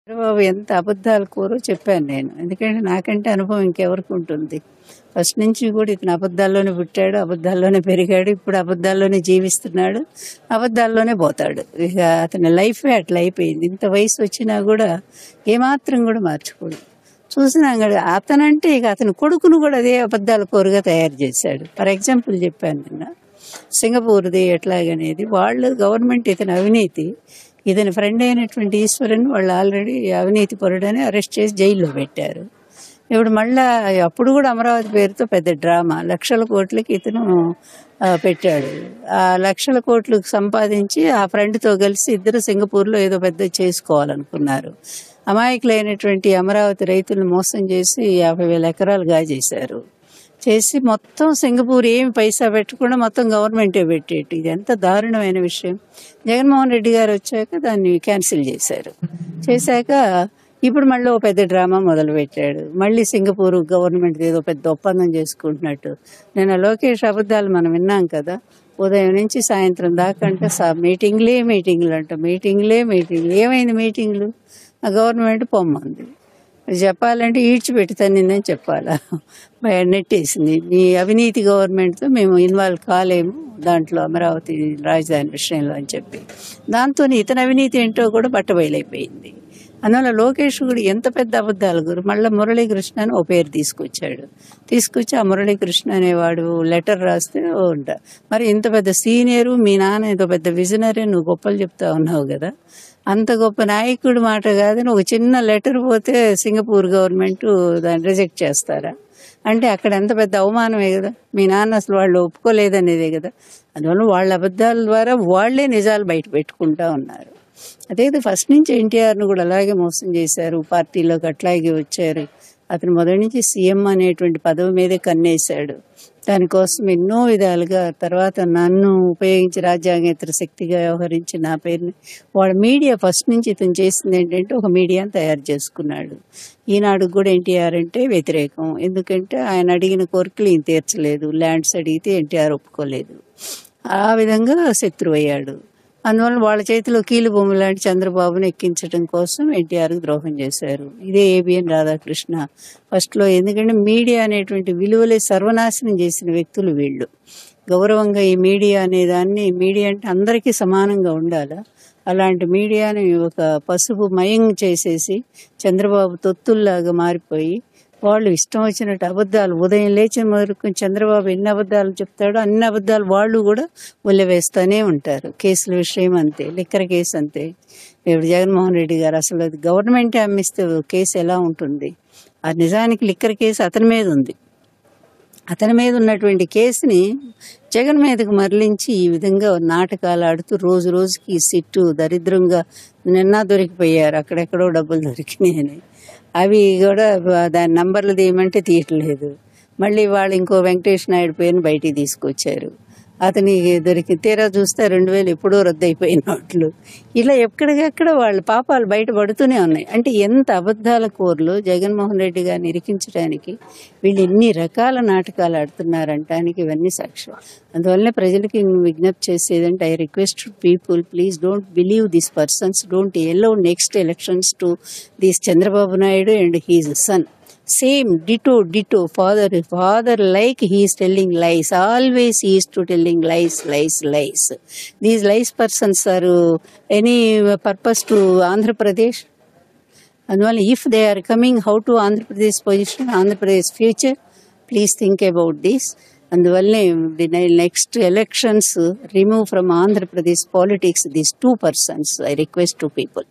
చంద్రబాబు ఎంత అబద్ధాలు కోరో చెప్పాను నేను. ఎందుకంటే నాకంటే అనుభవం ఇంకెవరికి ఉంటుంది. ఫస్ట్ నుంచి కూడా ఇతను అబద్ధాల్లోనే పుట్టాడు, అబద్ధాల్లోనే పెరిగాడు, ఇప్పుడు అబద్ధాల్లోనే జీవిస్తున్నాడు, అబద్ధాల్లోనే పోతాడు. ఇక అతని లైఫే అట్లా అయిపోయింది. ఇంత వయసు వచ్చినా కూడా ఏమాత్రం కూడా మార్చుకోడు. చూసినా కదా అతనంటే ఇక అతని కొడుకును కూడా అదే అబద్ధాల కోరుగా తయారు చేశాడు. ఫర్ ఎగ్జాంపుల్ చెప్పాను నిన్న సింగపూర్ది ఎట్లాగనేది. వాళ్ళు గవర్నమెంట్ ఇతని అవినీతి, ఇతని ఫ్రెండ్ అయినటువంటి ఈశ్వరన్ వాళ్ళు ఆల్రెడీ అవినీతి పరుడని అరెస్ట్ చేసి జైల్లో పెట్టారు. ఇప్పుడు మళ్ళా అప్పుడు కూడా అమరావతి పేరుతో పెద్ద డ్రామా, లక్షల కోట్లకి ఇతను పెట్టాడు. ఆ లక్షల కోట్లకు సంపాదించి ఆ ఫ్రెండ్తో కలిసి ఇద్దరు సింగపూర్లో ఏదో పెద్ద చేసుకోవాలనుకున్నారు. అమాయకులైనటువంటి అమరావతి రైతులను మోసం చేసి 50,000 ఎకరాలు గాజేశారు. చేసి మొత్తం సింగపూర్ ఏమి పైసా పెట్టకుండా మొత్తం గవర్నమెంటే పెట్టేట్టు. ఇది ఎంత దారుణమైన విషయం. జగన్మోహన్ రెడ్డి గారు వచ్చాక దాన్ని క్యాన్సిల్ చేశారు. చేశాక ఇప్పుడు మళ్ళీ ఓ పెద్ద డ్రామా మొదలు పెట్టాడు. మళ్ళీ సింగపూర్ గవర్నమెంట్ ఏదో పెద్ద ఒప్పందం చేసుకుంటున్నట్టు. నేను లోకేష్ అబద్ధాలు మనం విన్నాం కదా, ఉదయం నుంచి సాయంత్రం దాకా అంటే మీటింగ్లే మీటింగ్లు అంట, మీటింగ్లే మీటింగ్లు. ఏమైంది మీటింగ్లు? ఆ గవర్నమెంట్ పొమ్మంది. చెప్పాలంటే ఈడ్చిపెట్టుతాను నిన్నని చెప్పాలా, నెట్టేసింది. మీ అవినీతి గవర్నమెంట్తో మేము ఇన్వాల్వ్ కాలేము దాంట్లో అమరావతి రాజధాని విషయంలో అని చెప్పి, దాంతో ఇతని అవినీతి ఏంటో కూడా బట్టబయలైపోయింది. అందువల్ల లోకేష్ కూడా ఎంత పెద్ద అబద్ధాలు గురు. మళ్ళీ మురళీకృష్ణ అని ఓ పేరు తీసుకొచ్చి ఆ మురళీకృష్ణ అనేవాడు లెటర్ రాస్తే ఉంటా. మరి ఇంత పెద్ద సీనియరు, మీ నాన్న ఏదో పెద్ద విజనరీ, నువ్వు గొప్పలు చెప్తా ఉన్నావు కదా, అంత గొప్ప నాయకుడు మాట కాదని ఒక చిన్న లెటర్ పోతే సింగపూర్ గవర్నమెంట్ దాన్ని రిజెక్ట్ చేస్తారా? అంటే అక్కడ ఎంత పెద్ద అవమానమే కదా. మీ నాన్న అసలు వాళ్ళు ఒప్పుకోలేదనేదే కదా. అందువల్ల వాళ్ళ అబద్ధాల ద్వారా వాళ్లే నిజాలు బయట పెట్టుకుంటా ఉన్నారు. అదే ఫస్ట్ నుంచి ఎన్టీఆర్ను కూడా అలాగే మోసం చేశారు, పార్టీలోకి అట్లాగే వచ్చారు. అతను మొదటి నుంచి సీఎం అనేటువంటి పదవి మీదే కన్నేశాడు. దానికోసం ఎన్నో విధాలుగా తర్వాత నన్ను ఉపయోగించి రాజ్యాంగేతర శక్తిగా వ్యవహరించి నా పేరుని వాళ్ళ మీడియా ఫస్ట్ నుంచి ఇతను చేసింది ఏంటంటే ఒక మీడియాను తయారు చేసుకున్నాడు. ఈనాడు కూడా ఎన్టీఆర్ అంటే వ్యతిరేకం. ఎందుకంటే ఆయన అడిగిన కోరికలు ఈయన తీర్చలేదు, ల్యాండ్స్ అడిగితే ఎన్టీఆర్ ఒప్పుకోలేదు. ఆ విధంగా శత్రువు అయ్యాడు. అందువల్ల వాళ్ళ చేతిలో కీలు బొమ్మ లాంటి చంద్రబాబును ఎక్కించడం కోసం ఎన్టీఆర్కి ద్రోహం చేశారు. ఇదే ఏబిఎన్ రాధాకృష్ణ ఫస్ట్లో. ఎందుకంటే మీడియా అనేటువంటి విలువలే సర్వనాశనం చేసిన వ్యక్తులు వీళ్ళు. గౌరవంగా ఈ మీడియా అనేదాన్ని, మీడియా అంటే అందరికీ సమానంగా ఉండాలా, అలాంటి మీడియాని ఒక పసుపు మయం చేసేసి చంద్రబాబు తొత్తుల్లాగా మారిపోయి వాళ్ళు ఇష్టం వచ్చినట్టు అబద్ధాలు ఉదయం లేచిన వరకు చంద్రబాబు ఎన్ని అబద్ధాలు చెప్తాడో అన్ని అబద్ధాలు వాళ్ళు కూడా ఉల్లవేస్తూనే ఉంటారు. కేసుల విషయం అంతే, లిక్కర్ కేసు అంతే. ఇప్పుడు జగన్మోహన్ రెడ్డి గారు అసలు అది గవర్నమెంటే అమ్మిస్తే కేసు ఎలా ఉంటుంది? ఆ నిజానికి లిక్కర్ కేసు అతని మీద ఉంది. అతని మీద ఉన్నటువంటి కేసుని జగన్ మీదకు మరలించి ఈ విధంగా నాటకాలు ఆడుతూ రోజు రోజుకి సిట్టు దరిద్రంగా నిన్న దొరికిపోయారు, అక్కడెక్కడో డబ్బులు దొరికినాయని. అవి కూడా దాని నంబర్లు తీయమంటే తీయట్లేదు. మళ్ళీ వాళ్ళు ఇంకో వెంకటేష్ నాయుడు పేరుని బయటికి తీసుకొచ్చారు. అతనికి దొరికి తీరా చూస్తే 2000 ఎప్పుడో రద్దయిపోయిన నోట్లు. ఇలా ఎక్కడికక్కడ వాళ్ళ పాపాలు బయటపడుతూనే ఉన్నాయి. అంటే ఎంత అబద్ధాల కోర్లు జగన్మోహన్ రెడ్డి గారిని ఇరికించడానికి వీళ్ళు ఎన్ని రకాల నాటకాలు ఆడుతున్నారంటానికి ఇవన్నీ సాక్ష్యం. అందువల్లనే ప్రజలకి విజ్ఞప్తి చేసేదంటే, I request people, please don't believe these persons, don't allow next elections to these Chandrababu Naidu and his son. Same, ditto, father like he is telling lies. Always he is to telling lies. These lies persons are any purpose to Andhra Pradesh? And only if they are coming, how to Andhra Pradesh position, Andhra Pradesh future, please think about this. And the next elections remove from Andhra Pradesh politics these two persons. I request to people.